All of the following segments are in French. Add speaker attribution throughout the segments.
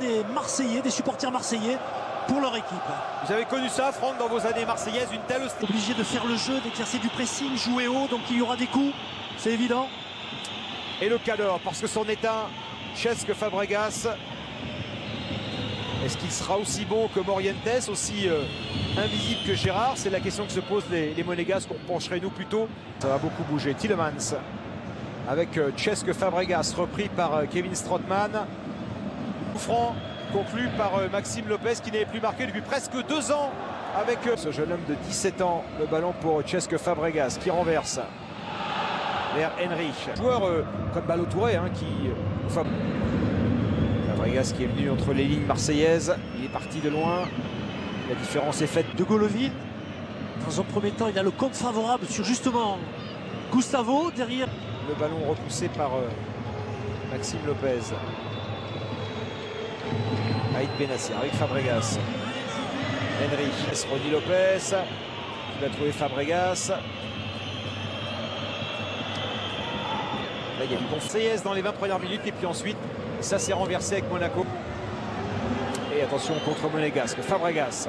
Speaker 1: des Marseillais, des supporters marseillais pour leur équipe.
Speaker 2: Vous avez connu ça, Franck, dans vos années marseillaises, une telle hostilité?
Speaker 1: Obligé de faire le jeu, d'exercer du pressing, jouer haut, donc il y aura des coups, c'est évident.
Speaker 2: Et le cadre, parce que c'en est un, Cesc Fabregas. Est-ce qu'il sera aussi bon que Morientes, aussi invisible que Gérard? C'est la question que se posent les Monégasques, qu'on pencherait nous plutôt. Ça va beaucoup bouger. Tielemans avec Cesc Fabregas, repris par Kevin Strootman. Franc conclu par Maxime Lopez, qui n'avait plus marqué depuis presque 2 ans avec ce jeune homme de 17 ans. Le ballon pour Cesc Fabregas qui renverse vers Henry. Joueur comme Ballo Touré qui... Fabregas qui est venu entre les lignes marseillaises. Il est parti de loin. La différence est faite.
Speaker 1: De Golovin, dans un premier temps, il a le compte favorable sur justement Gustavo derrière.
Speaker 2: Le ballon repoussé par Maxime Lopez. Aïd Benacer avec Fabregas. Henry, Rony Lopez. Il va trouver Fabregas. Là, il y a une Marseillaise dans les 20 premières minutes et puis ensuite, ça s'est renversé avec Monaco. Et attention contre Monégasque. Fabregas.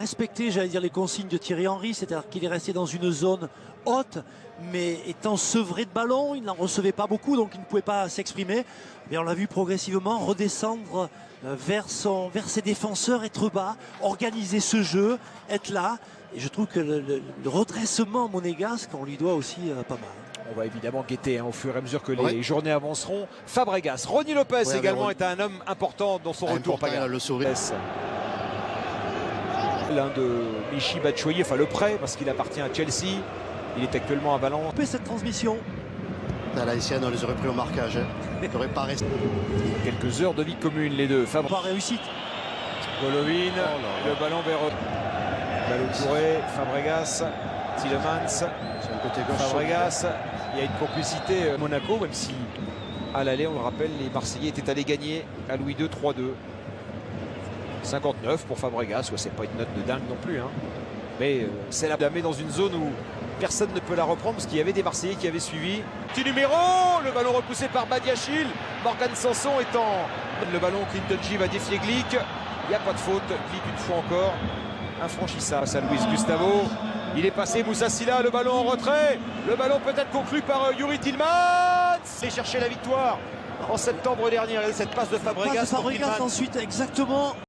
Speaker 1: Respecter, j'allais dire, les consignes de Thierry Henry, c'est-à-dire qu'il est resté dans une zone haute, mais étant sevré de ballon, il n'en recevait pas beaucoup, donc il ne pouvait pas s'exprimer. Mais on l'a vu progressivement redescendre vers ses défenseurs, être bas, organiser ce jeu, être là. Et je trouve que le redressement monégasque, on lui doit aussi pas mal.
Speaker 2: On va évidemment guetter au fur et à mesure que les journées avanceront. Fabregas. Rony Lopez également est un homme important dans son retour.
Speaker 3: Le sourire.
Speaker 2: L'un de Michy Batshuayi, enfin le prêt, parce qu'il appartient à Chelsea. Il est actuellement à Valence.
Speaker 1: Cette transmission.
Speaker 3: La Laïcienne, on les aurait pris au marquage. Il n'aurait pas resté.
Speaker 2: Quelques heures de vie commune, les deux.
Speaker 1: Pas réussite.
Speaker 2: Golovin, le ballon vers Ballo Touré, Fabregas, Tielemans, Fabregas. Il y a une complicité Monaco, même si à l'aller, on le rappelle, les Marseillais étaient allés gagner à Louis II 3-2. 59 pour Fabregas, c'est pas une note de dingue non plus. Mais c'est la damée dans une zone où personne ne peut la reprendre parce qu'il y avait des Marseillais qui avaient suivi. Petit numéro, le ballon repoussé par Badiachil. Morgan Sanson étant le ballon, Clinton G va défier Glick. Il n'y a pas de faute, Glick une fois encore. Infranchissable, ça Luis Gustavo. Il est passé Moussa Sylla, le ballon en retrait. Le ballon peut-être conclu par Youri Tielemans. Et chercher la victoire en septembre dernier. Et cette passe de Fabregas.
Speaker 1: Fabregas ensuite, exactement.